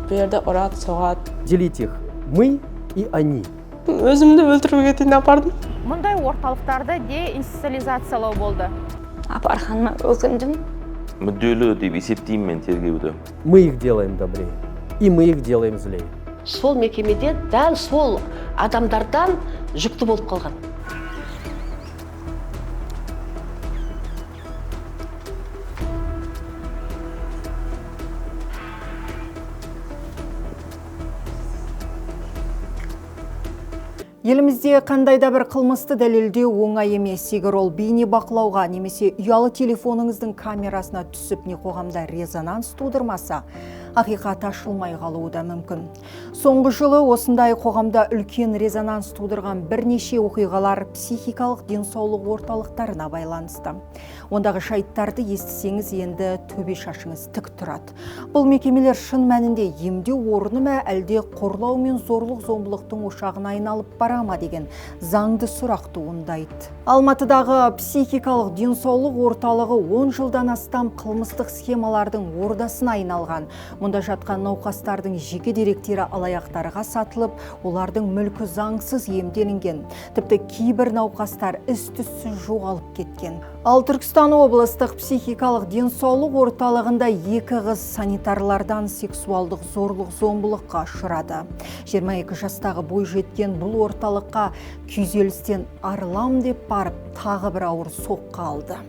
бұл жерде ұрады, соғады. Делить их мы и они. Өзімді өлтіруге дейін апардым. Мұндай орталықтарды деинституциализациялау болды. Апарғаныма өкіндім. Мүдделі деп есептеймін мен тергеуді. Мы их делаем добрее, и мы их делаем злее. Сол мекемеде дәл сол адамдардан жүкті болып қалған. Елімізде қандай да бір қылмысты дәлелдеу оңай емес. Егер ол бейне бақылауға немесе ұялы телефоныңыздың камерасына түсіп не қоғамда резонанс тудырмаса, ақиқат ашылмай қалуы да мүмкін. Соңғы жылы осындай қоғамда үлкен резонанс тудырған бірнеше оқиғалар психикалық денсаулық орталықтарына байланысты. Ондағы жайттарды естісеңіз, енді төбе шашыңыз тік тұрады. Бұл мекемелер шын мәнінде емдеу орны ма, әлде қорлау мен зорлық-зомбылықтың ошағына айналып бара ма деген заңды сұрақ туындайды. Алматыдағы психикалық денсаулық орталығы 10 жылдан астам қылмыстық схемалардың ордасына айналған. Мұнда жатқан науқастардың жеке деректері алаяқтарға сатылып, олардың мүлкі заңсыз иемделінген. Тіпті кейбір науқастар із-түзсіз жоғалып кеткен. Ал Түркістан облыстық психикалық денсаулық орталығында 2 қыз санитарлардан сексуалдық зорлық-зомбылыққа ұшырады. 22 жастағы бой жеткен бұл орталыққа күйзелістен арылам деп барып, тағы бір ауыр соққы алды.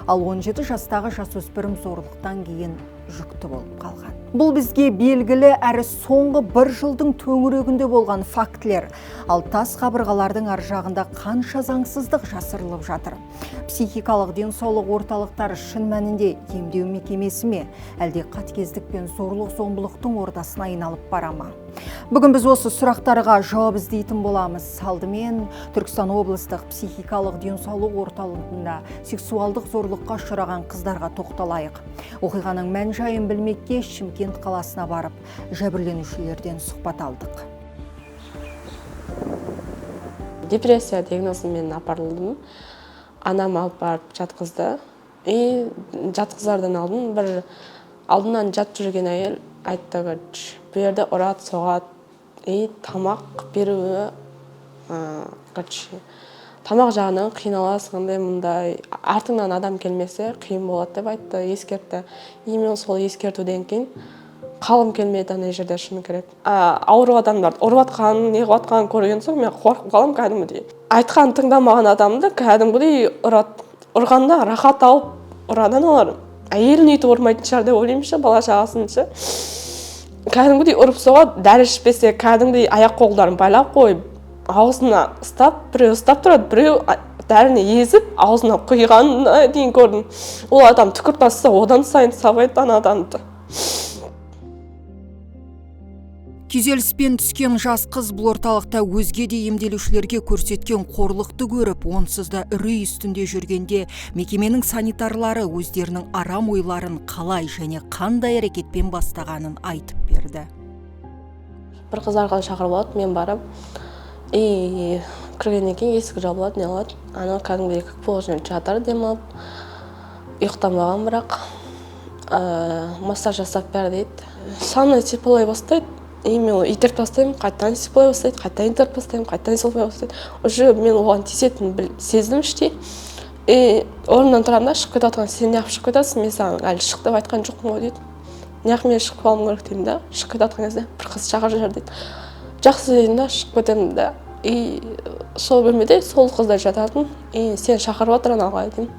Ал 17 жастағы жасөспірім зорлықтан кейін жүкті болып қалған. Бұл бізге белгілі әрі соңғы 1 жылдың төңірегінде болған фактілер. Ал тас қабырғалардың ар жағында қанша заңсыздық жасырылып жатыр. Психикалық денсаулық орталықтары шын мәнінде емдеу мекемесі ме, әлде қатыгездік пен зорлық-зомбылықтың ордасына айналып бара ма? Бүгін біз осы сұрақтарға жауап іздейтін боламыз. Алдымен Түркістан облыстық психикалық денсаулық орталығында сексуалдық зорлыққа ұшыраған қыздарға тоқталайық. Оқиғаның мән-жайын білмекке Шымкент қаласына барып, жәбірленушілерден сұхбат алдық. Депрессия диагнозымен апарылдым. Анам алып барып жатқызды. Жатқызардан алдын бір алдынан жат жүрген әйел айтты, бұл жерде ұрады, соғады, тамақ беруі, тамақ жағынан қиналасың, мұндай артыңнан адам келмесе қиын болады деп айтты, ескертті. Мен сол ескертуден кейін қалым келмеді ана жерде, шыны керек. Ауыру адамдарды ұрыватқан, неғыватқан көрген соң мен қорқып қалам кәдімгідей. Айтқан тыңдамаған адамды кәдімгідей ұрады. Ұрғанда рахат алып ұрадан алар. Әйелін өйтіп ұрмайтын шығар деп ойлаймыншы, бала шағасыншы. Кәдімгідей ұрып соғады, дәрі ішпесе кәдімгідей аяқ қолдарын байлап қойып, аузына ұстап, біреу ұстап тұрады, біреу дәріні езіп, аузына құйғанына дейін көрдім. Ол адам түкір тасса, одан сайын сабайды ана адамды. Күйзеліспен түскен жас қыз бұл орталықта өзге де емделушілерге көрсеткен қорлықты көріп, онсыз да үрей үстінде жүргенде мекеменің санитарлары өздерінің арам ойларын қалай және қандай әрекетпен бастағанын айтып берді. Бір қыздарға шақырып алады, мен барып, кіргеннен кейін есігі жабылады, не алады. Ана кәдімгідей положение жатыр демалып, ұйықтамаған бірақ, массаж жасап бер дейді. Саны сипалай бастайды. Мен итеріп тастаймын, қайтадан сипалай бастайды, қайтадан итеріп тастаймын, қайтадан сипалай бастайды. Уже мен оған тиісетінін сездім іштей. Орнымнан тұрамын да, шығып кетіп, сен неғып шығып кетесің, мен саған әлі шық деп айтқан жоқпын ғой дейді. Неғып мен шығып қалуым керек деймін да, шығып кетіп кезде бір қыз шақырып жібер дейді. Жақсы деймін да, шығып кетемін да. Сол бөлмеде сол қыздар жататын, сен шақырып отыр анаға деймін.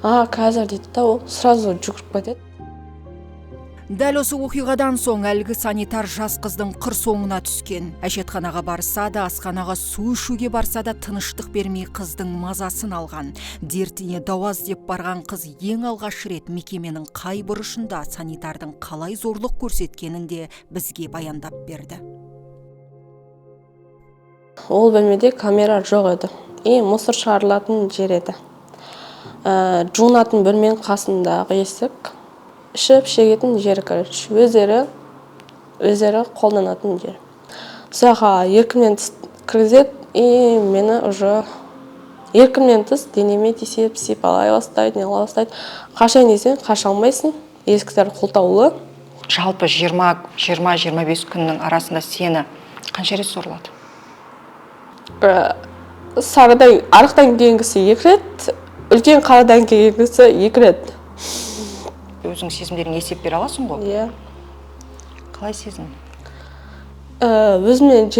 Қазір дейді да, ол сразу жүгіріп кетеді. Дәл осы оқиғадан соң әлгі санитар жас қыздың қыр соңына түскен. Әжетханаға барса да, асханаға су ішуге барса да тыныштық бермей қыздың мазасын алған. Дертіне дауа іздеп барған қыз ең алғаш рет мекеменің қай бұрышында санитардың қалай зорлық көрсеткенін де бізге баяндап берді. Ол бөлмеде камера жоқ еді. Мусор шығарылатын жер еді. Жуынатын бөлменің қасындағы есік. Ішіп шегетін жер, өздері қолданатын жер. Соға еркімнен тыс кіргізеді, мені уже еркімнен тыс денеме тисеп, сипалай бастайды, не қыла бастайды. Қашайын десең, қаша алмайсың, есіктер құлтаулы. Жалпы 20-25 күннің арасында сені қанша рет зорлады? Сарыдан арықтан кейінгісі 2 рет, үлкен қаладан кейінгісі 2 рет. Өзің сезімдерін есеп бере аласың ғой? Иә. Қалай сезім? Өзімнен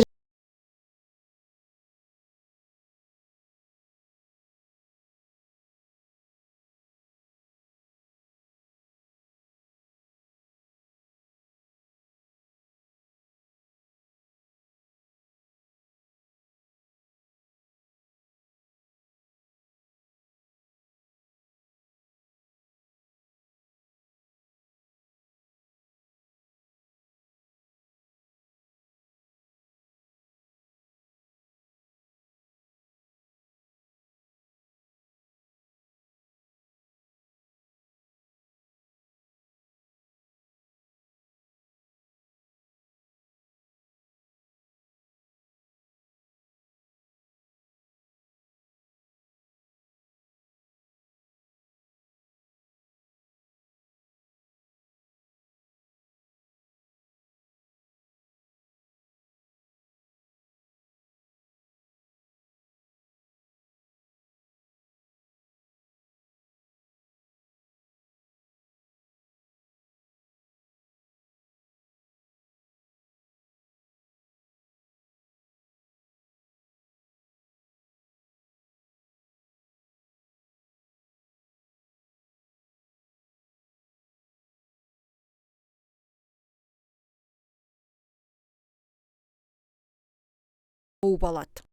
Алады.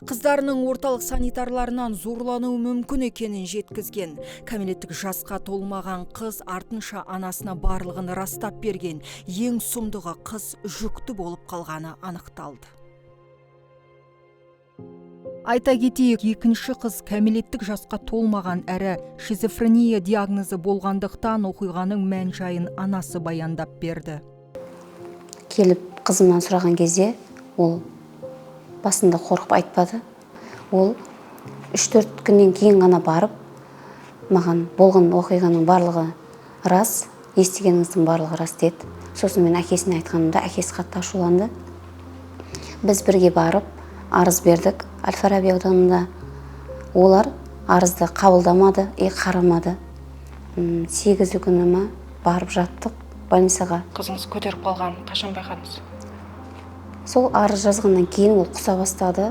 Қыздарының орталық санитарларынан зорлануы мүмкін екенін жеткізген. Кәмелеттік жасқа толмаған қыз артынша анасына барлығын растап берген. Ең сұмдығы қыз жүкті болып қалғаны анықталды. Айта кетейік, екінші қыз кәмелеттік жасқа толмаған әрі шизофрения диагнозы болғандықтан оқиғаның мән-жайын анасы баяндап берді. Келіп қызымнан сұраған кезде ол басында қорқып айтпады. Ол 3-4 күннен кейін ғана барып, маған болған оқиғаның барлығы рас, естігеніңіздің барлығы рас деді. Сосын мен әкесіне айтқанымда, әкесі қатты ашуланды. Біз бірге барып, арыз бердік Әл-Фараби ауданында. Олар арызды қабылдамады, қарамады. 8 күні барып жаттық больницаға. Қызыңыз көтеріп қалған, қашан байқадыңыз? Сол арыз жазғаннан кейін ол құса бастады.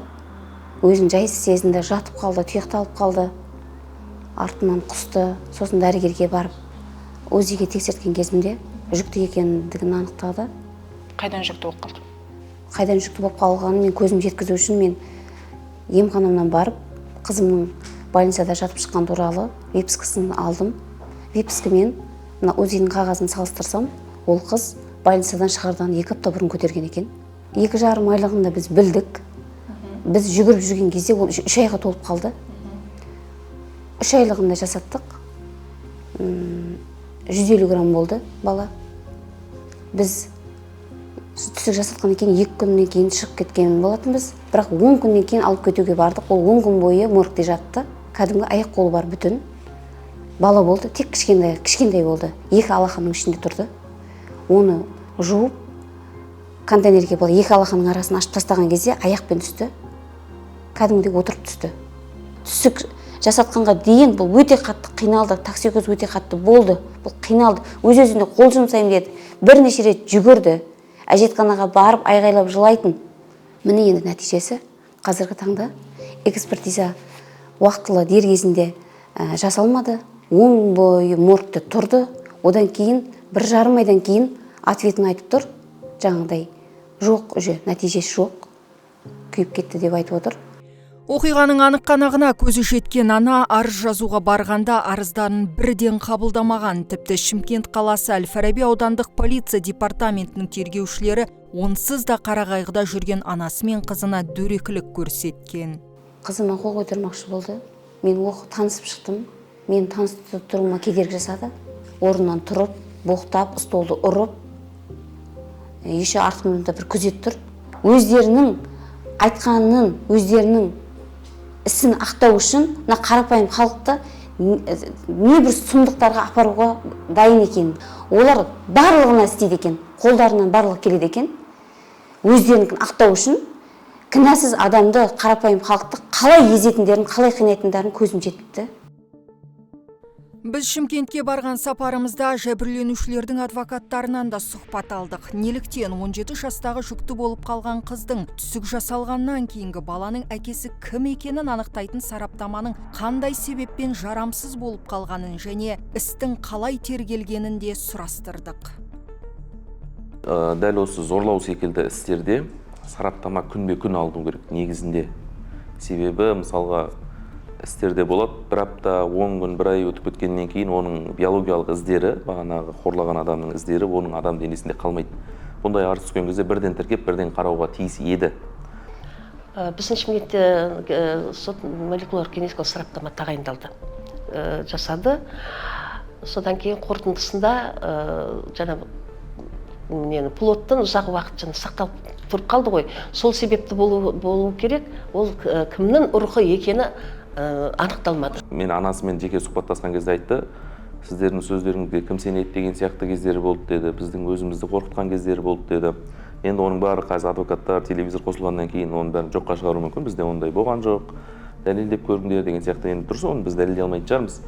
Өзін жайсыз сезінді, жатып қалды, тұйықталып қалды. Артынан құсты. Сосын дәрігерге барып, ОЗИ-ге тексерткен кезімде жүкті екендігін анықтады. Қайдан жүкті болып қалды? Қайдан жүкті болып қалғанын мен көзім жеткізу үшін мен емханамнан барып, қызымның больницада жатып шыққан туралы випискасын алдым. Випискамен ОЗИ-ның қағазын салыстырсам, ол қыз больницадан шығардан 2 апта бұрын көтерген екен. 2,5 айлығында біз білдік. Біз жүгіріп жүрген кезде ол 3 айға толып қалды. 3 айлығында жасаттық. 150 грамм болды бала. Біз түсік жасатқаннан кейін 2 күннен кейін шығып кеткен болатынбыз. Бірақ 10 күннен кейін алып кетуге бардық. Ол 10 күн бойы моргте жатты. Кәдімгі аяқ қолы бар бүтін. Бала болды, тек кішкентай болды. 2 алақанның ішінде тұрды. Оны жуып, контейнерге бұл 2 алақанның арасын ашып тастаған кезде аяқпен түсті. Кәдімгідей отырып түсті. Түсік жасатқанға дейін бұл өте қатты қиналды. Токсикоз өте қатты болды. Бұл қиналды. Өз-өзіне қол жұмсаймын деді. Бірнеше рет жүгірді. Әжетханаға барып айғайлап жылайтын. Міне енді нәтижесі. Қазіргі таңда экспертиза уақытылы дер кезінде жасалмады. 10 бойы моргте тұрды. Одан кейін 1,5 айдан кейін ответін айтып тұр. Жаңағыдай жоқ, нәтижесі жоқ, күйіп кетті деп айтып отыр. Оқиғаның анық қанағына көзі жеткен ана арыз жазуға барғанда арыздарын бірден қабылдамаған. Тіпті Шымкент қаласы Әл-Фараби аудандық полиция департаментінің тергеушілері онсыз да қарағайғыда жүрген анасы мен қызына дөрекілік көрсеткен. Қызыма қол көтермекші болды. Мен танысып шықтым. Мен танысып тұруыма кедергі жасады. Орнынан тұрып, боқтап, столды ұрып, еші артымда бір күзет тұр. Өздерінің айтқанын, өздерінің ісін ақтау үшін қарапайым халықты небір сұмдықтарға апаруға дайын екен. Олар барлығына істейді екен, қолдарынан барлығы келеді екен. Өздерін ақтау үшін кінәсіз адамды, қарапайым халықты қалай езетіндерін, қалай қинайтындарын көзім жетіпті. Біз Шымкентке барған сапарымызда жәбірленушілердің адвокаттарынан да сұхбат алдық. Неліктен 17 жастағы жүкті болып қалған қыздың түсік жасалғаннан кейінгі баланың әкесі кім екенін анықтайтын сараптаманың қандай себеппен жарамсыз болып қалғанын және істің қалай тергелгенін де сұрастырдық. Дәл осы зорлау секілді істерде сараптама күнбе-күн алу керек негізінде. Себебі мысалға істерде болады, бір апта, 10 күн, бір ай өтіп кеткеннен кейін оның биологиялық іздері, бағанағы қорлаған адамның іздері оның адам денесінде қалмайды. Бұндай арыз түскен кезде бірден тіркеп, бірден қарауға тиіс еді. Біздің Шымкентте сот молекулярлық генетикалық сараптама тағайындалды, жасады. Содан кейін қорытындысында жаңа плоттың ұзақ уақыт сақталып тұрып қалды ғой. Сол себепті болу керек, ол кімнің ұрығы екені анықталмады. Мен анасымен жеке сұхбаттасқан кезде айтты, сіздердің сөздеріңізге кім сенеді деген сияқты кездері болды деді, біздің өзімізді қорқытқан кездері болды деді. Енді оның бары қазір адвокаттар, телевизор қосылғаннан кейін оның бәрін жоққа шығару мүмкін, бізде ондай болған жоқ, дәлелдеп көріңдер деген сияқты. Енді дұрыс, оны біз дәлелдей алмайтын шығармыз.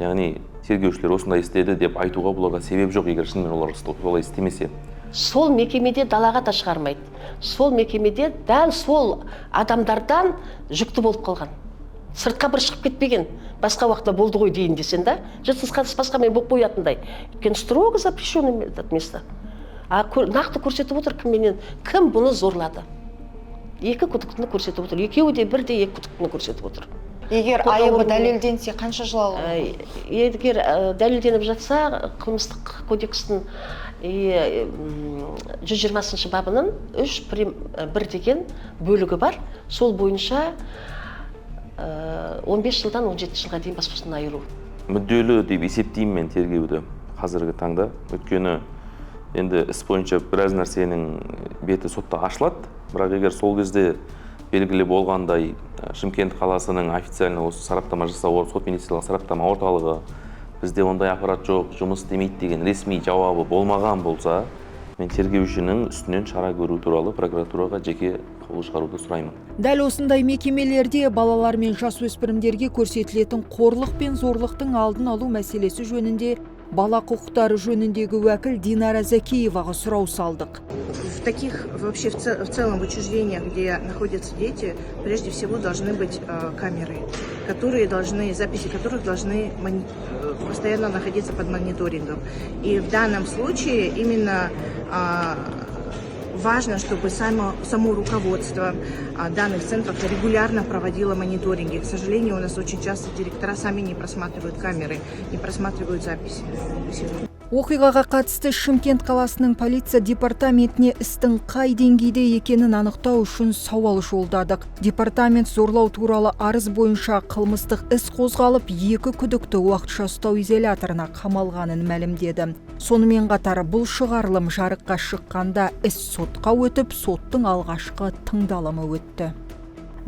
Яғни тергеушілер осындай істеді деп айтуға бұларға себеп жоқ, егер шынымен олар солай істемесе. Сол мекемеде далаға да шығармайды. Сол мекемеде дәл сол адамдардан жүкті болып қалған. Сыртқа бір шығып кетпеген, басқа уақытта болды ғой дейін десен да, жыртсыз қатыс басқа мен болып қоятындай. Өйткені строго запрещенное место. Нақты көрсетіп отыр кім бұны зорлады. Екі күдіктіні көрсетіп отыр. Екеуі де бірдей екі күдіктіні көрсетіп отыр. Егер айыбы дәлелденсе қанша жыл алу? Егер дәлелденіп жатса, қылмыстық кодекстің 120 бабының 3.1 деген бөлігі бар. Сол бойынша 15 жылдан 17 жылға дейін бас бостандығынан айыру. Мүдделі деп есептеймін мен тергеуді қазіргі таңда. Өйткені енді іс бойынша біраз нәрсенің беті сотта ашылады. Бірақ егер сол кезде белгілі болғандай Шымкент қаласының официально осы сараптама жасау, сот медициналық сараптама орталығы бізде ондай ақпарат жоқ, жұмыс істемейді деген ресми жауабы болмаған болса, мен тергеушінің үстінен шара көру туралы прокуратураға жеке қаулы шығаруды сұраймын. Дәл осындай мекемелерде балалар мен жасөспірімдерге көрсетілетін қорлық пен зорлықтың алдын алу мәселесі жөнінде бала құқықтары жөніндегі уәкіл Динара Закиеваға сұрау салдық. В таких, вообще в целом учреждениях, где находятся дети, прежде всего должны быть камеры, записи которых должны постоянно находиться под мониторингом. И в данном случае именно важно, чтобы само руководство данных центров регулярно проводило мониторинги. К сожалению, у нас очень часто директора сами не просматривают камеры, не просматривают записи. Оқиғаға қатысты Шымкент қаласының полиция департаментіне істің қай деңгейде екенін анықтау үшін сауал жолдадық. Департамент зорлау туралы арыз бойынша қылмыстық іс қозғалып, 2 күдікті уақытша ұстау изоляторына қамалғанын мәлімдеді. Сонымен қатар бұл шығарылым жарыққа шыққанда іс сотқа өтіп, соттың алғашқы тыңдалымы өтті.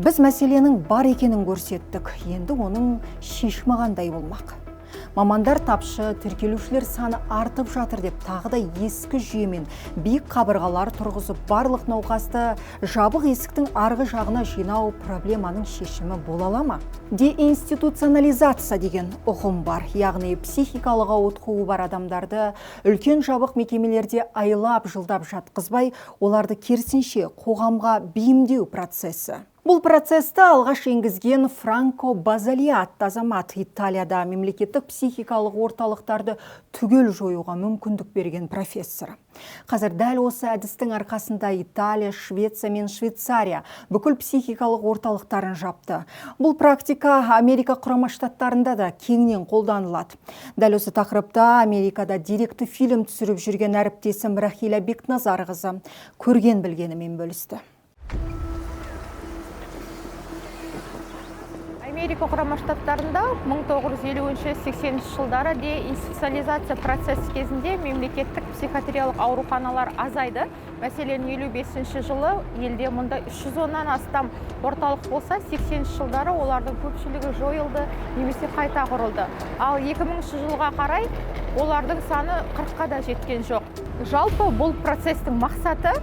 Біз мәселенің бар екенін көрсеттік, енді оның шешімі қандай болмақ. Мамандар тапшы, тіркелушілер саны артып жатыр деп тағы да ескі жүйемен биік қабырғалар тұрғызып, барлық науқасты жабық есіктің арғы жағына жинау проблеманың шешімі бола ала ма? Деинституционализация деген ұғым бар, яғни психикалық ауытқуы бар адамдарды үлкен жабық мекемелерде айлап жылдап жатқызбай, оларды керісінше қоғамға бейімдеу процесі. Бұл процесті алғаш енгізген Франко Базали атты азамат Италияда мемлекеттік психикалық орталықтарды түгел жоюға мүмкіндік берген профессор. Қазір дәл осы әдістің арқасында Италия, Швеция мен Швейцария бүкіл психикалық орталықтарын жапты. Бұл практика Америка Құрама Штаттарында да кеңінен қолданылады. Дәл осы тақырыпта Америкада деректі фильм түсіріп жүрген әріптесім Рахила Бекназарқызы көрген білгенімен бөлісті. Америка құрама штаттарында 1950-80 жылдары деинституциализация процесі кезінде мемлекеттік психиатриялық ауруханалар азайды. Мәселен, 55 жылы елде мұнда 310-нан астам орталық болса, 80 жылдары олардың көпшілігі жойылды, немесе қайта құрылды. Ал 2000 жылға қарай олардың саны 40-қа да жеткен жоқ. Жалпы бұл процестің мақсаты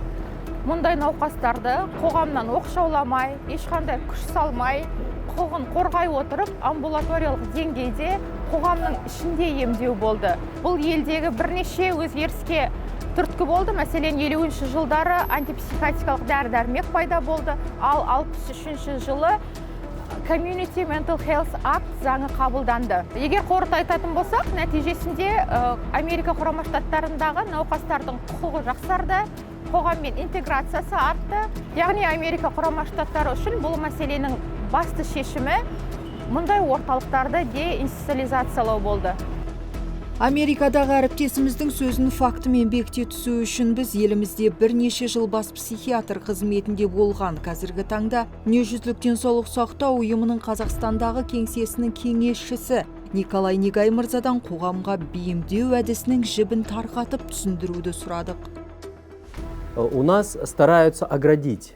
мұндай науқастарды қоғамнан оқшауламай, ешқандай күш салмай, құқығын қорғай отырып, амбулаториялық деңгейде қоғамның ішінде емдеу болды. Бұл елдегі бірнеше өзгеріске түрткі болды. Мәселен, 50-ші жылдары антипсихотикалық дәрі-дәрмек пайда болды, ал 63-ші жылы Community Mental Health Act заңы қабылданды. Егер қорыта айтатын болсақ, нәтижесінде Америка құрама штаттарындағы науқастардың құқығы жақсарды, қоғаммен интеграциясы артты. Яғни Америка құрама штаттары үшін бұл мәселенің басты шешімі мұндай орталықтарды деинституциализациялау болды. Америкадағы әріптесіміздің сөзін фактімен бекіте түсу үшін біз елімізде бірнеше жыл бас психиатр қызметінде болған, қазіргі таңда дүниежүзілік денсаулық сақтау ұйымының Қазақстандағы кеңсесінің кеңесшісі Николай Негай мырзадан қоғамға бейімдеу әдісінің жібін тарқатып түсіндіруді сұрадық. У нас стараются оградить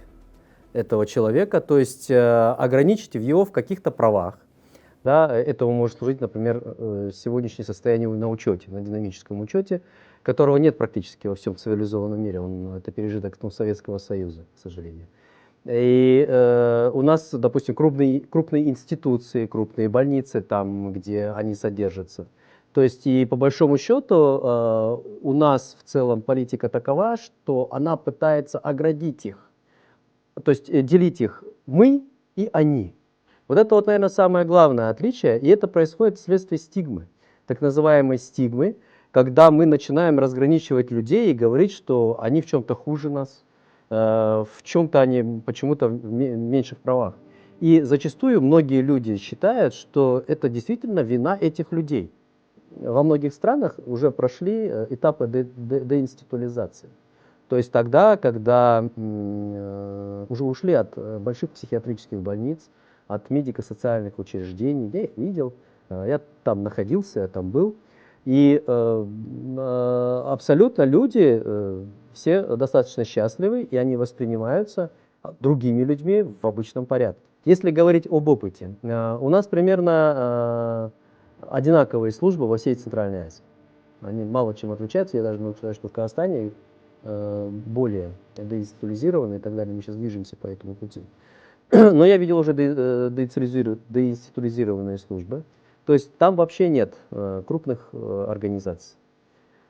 этого человека, то есть ограничить его в каких-то правах. Да, этому может служить, например, сегодняшнее состояние на учете, на динамическом учете, которого нет практически во всем цивилизованном мире. Это пережиток Советского Союза, к сожалению. И у нас, допустим, крупные институции, крупные больницы, там, где они содержатся. То есть и по большому счету у нас в целом политика такова, что она пытается оградить их, то есть делить их мы и они. Вот это вот, наверное, самое главное отличие, и это происходит вследствие стигмы, так называемой стигмы, когда мы начинаем разграничивать людей и говорить, что они в чем-то хуже нас, в чем-то они почему-то меньше в правах. И зачастую многие люди считают, что это действительно вина этих людей. Во многих странах уже прошли этапы деинституализации. То есть тогда, когда уже ушли от больших психиатрических больниц, от медико-социальных учреждений, я их видел, я там находился, я там был. И абсолютно люди все достаточно счастливы, и они воспринимаются другими людьми в обычном порядке. Если говорить об опыте, у нас примерно одинаковые службы во всей Центральной Азии. Они мало чем отличаются, я даже могу сказать, что в Казахстане более деинституализированы и так далее, мы сейчас движемся по этому пути. Но я видел уже деинституализированные службы. То есть там вообще нет крупных организаций.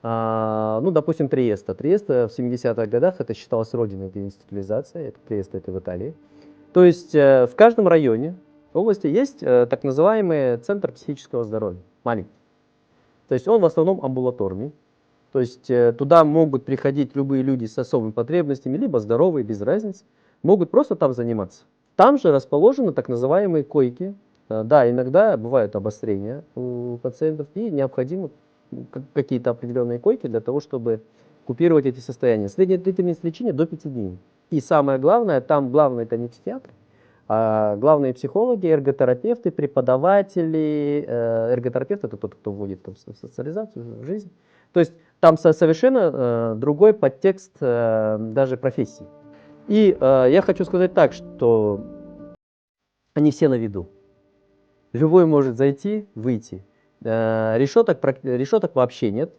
Ну, допустим, Триеста. Триеста в 70-х годах это считалось родиной деинституализации. Триеста это в Италии. То есть в каждом районе области есть так называемый центр психического здоровья. Маленький. То есть он в основном амбулаторный. То есть туда могут приходить любые люди с особыми потребностями, либо здоровые, без разницы. Могут просто там заниматься. Там же расположены так называемые койки. Да, иногда бывают обострения у пациентов, и необходимы какие-то определенные койки для того, чтобы купировать эти состояния. Средняя длительность лечения до 5 дней. И самое главное, там главное это не психиатры, а главные психологи, эрготерапевты, преподаватели. Эрготерапевт это тот, кто вводит там социализацию в жизнь. То есть там совершенно другой подтекст даже профессии. И я хочу сказать так, что они все на виду. Любой может зайти, выйти. Решеток вообще нет.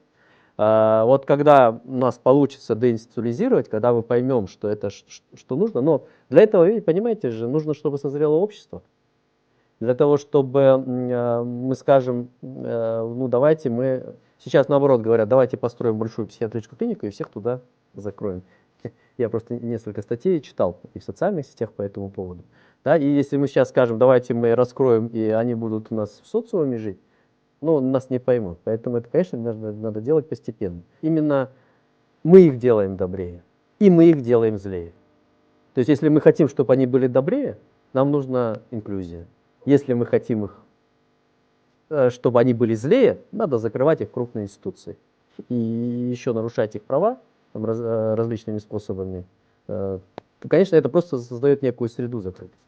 Вот когда у нас получится деинституализировать, когда мы поймем, что это что нужно, но для этого, понимаете же, нужно, чтобы созрело общество. Для того, чтобы мы скажем, ну давайте мы, сейчас наоборот говорят, давайте построим большую психиатрическую клинику и всех туда закроем. Я просто несколько статей читал и в социальных сетях по этому поводу. Да? И если мы сейчас скажем, давайте мы раскроем, и они будут у нас в социуме жить, ну, нас не поймут. Поэтому это, конечно, надо делать постепенно. Именно мы их делаем добрее, и мы их делаем злее. То есть, если мы хотим, чтобы они были добрее, нам нужна инклюзия. Если мы хотим их, чтобы они были злее, надо закрывать их в крупные институции. И еще нарушать их права там, различными способами. Конечно, это просто создает некую среду закрытую.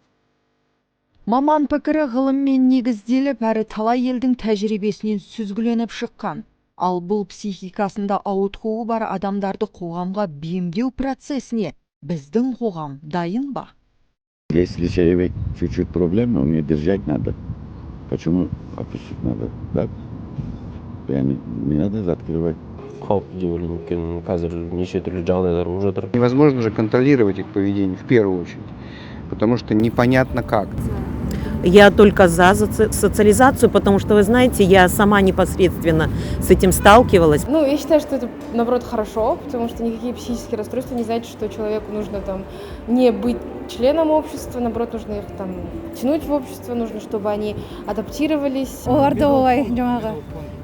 Маман пікірі ғылыммен негізделіп, әрі талай елдің тәжірибесінен сүзгіленіп шыққан. Ал бұл психикасында ауытқуы бар адамдарды қоғамға бейімдеу процесіне біздің қоғам дайын ба? Если человек чуть-чуть проблемный, мне держать надо. Почему опустить надо? Так? Не надо открывать. Қауіпті деп ойлаймын, өйткені қазір неше түрлі жағдайлар болып жатыр. Невозможно же контролировать их поведение в первую очередь, потому что непонятно как. Я только за социализацию, потому что, вы знаете, я сама непосредственно с этим сталкивалась. Ну, я считаю, что это, наоборот, хорошо, потому что никакие психические расстройства не значит, что человеку нужно там не быть членом общества, наоборот, нужно их там тянуть в общество, нужно, чтобы они адаптировались. Оларды олай жаңағы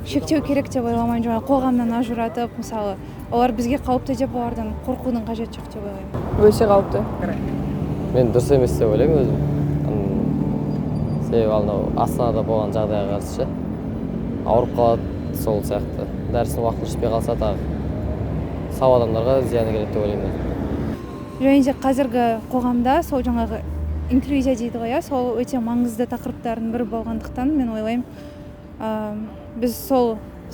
шектеу керек деп ойламаймын, жаңағы қоғамнан ажыратып, мысалы, олар бізге қауіпті деп олардан қорқудың қажеті жоқ деп ойлаймын. Өте қауіпті. Мен дұрыс емес деп ойлаймын өзім. Себебі анау Астанада болған жағдайға қарсы ауырып қалады, сол сияқты. Дәрісін уақытылы ішпей қалса тағы сау адамдарға зияны келеді деп ойлаймын. Және де қазіргі қоғамда сол жаңағы инклюзия дейді ғой, сол өте маңызды тақырыптардың бірі болғандықтан мен ойлаймын, біз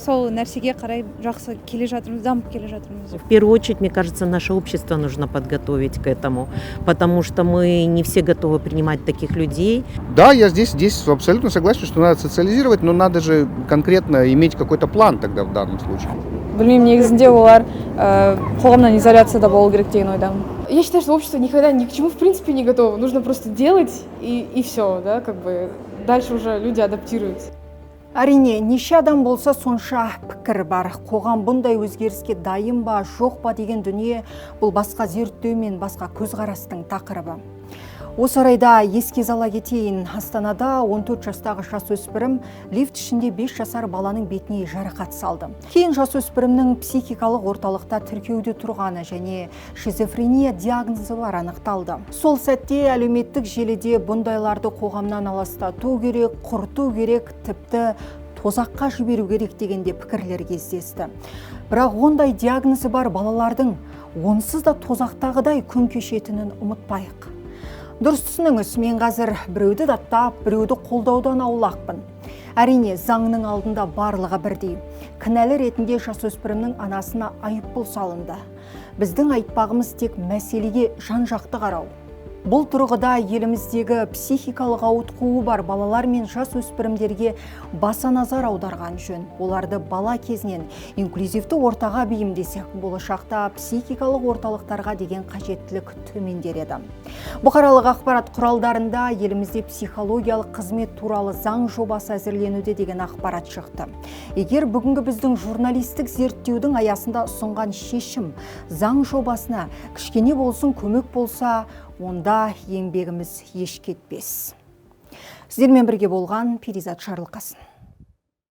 сол нәрсеге қарай жақсы келе жатырмыз, дамып келе жатырмыз. В первую очередь, мне кажется, наше общество нужно подготовить к этому, потому что мы не все готовы принимать таких людей. Да, я здесь абсолютно согласен, что надо социализировать, но надо же конкретно иметь какой-то план тогда в данном случае. Білмеймін, негізінде олар қоғамнан изоляцияда болу керек деген ойдамын. Я считаю, что общество никогда ни к чему в принципе не готово. Нужно просто делать и все, да, как бы дальше уже люди адаптируются. Әрине, неше адам болса сонша пікір бар. Қоғам бұндай өзгеріске дайын ба, жоқ па деген дүние бұл басқа зерттеу мен басқа көзқарастың тақырыбы. Осы орайда еске сала кетейін, Астанада 14 жастағы жасөспірім лифт ішінде 5 жасар баланың бетіне жарақат салды. Кейін жасөспірімнің психикалық орталықта тіркеуде тұрғаны және шизофрения диагнозы бар анықталды. Сол сәтте әлеуметтік желіде бұндайларды қоғамнан аластату керек, құрту керек, тіпті тозаққа жіберу керек дегенде пікірлер кездесті. Бірақ ондай диагнозы бар балалардың онсыз да тозақтағыдай күн кешетінін ұмытпайық. Дұрыс түсініңіз, мен қазір біреуді даттап, біреуді қолдаудан аулақпын. Әрине, заңның алдында барлығы бірдей. Кінәлі ретінде жасөспірімнің анасына айыппұл салынды. Біздің айтпағымыз тек мәселеге жан-жақты қарау. Бұл тұрғыда еліміздегі психикалық ауытқуы бар балалар мен жасөспірімдерге баса назар аударған жөн. Оларды бала кезінен инклюзивті ортаға бейімдесек, болашақта психикалық орталықтарға деген қажеттілік төмендереді. Бұқаралық ақпарат құралдарында елімізде психологиялық қызмет туралы заң жобасы әзірленуде деген ақпарат шықты. Егер бүгінгі біздің журналистік зерттеудің аясында ұсынған шешім заң жобасына кішкене болсын көмек болса, онда еңбегіміз еш кетпес. Сіздермен бірге болған Перизат Шарлықасын.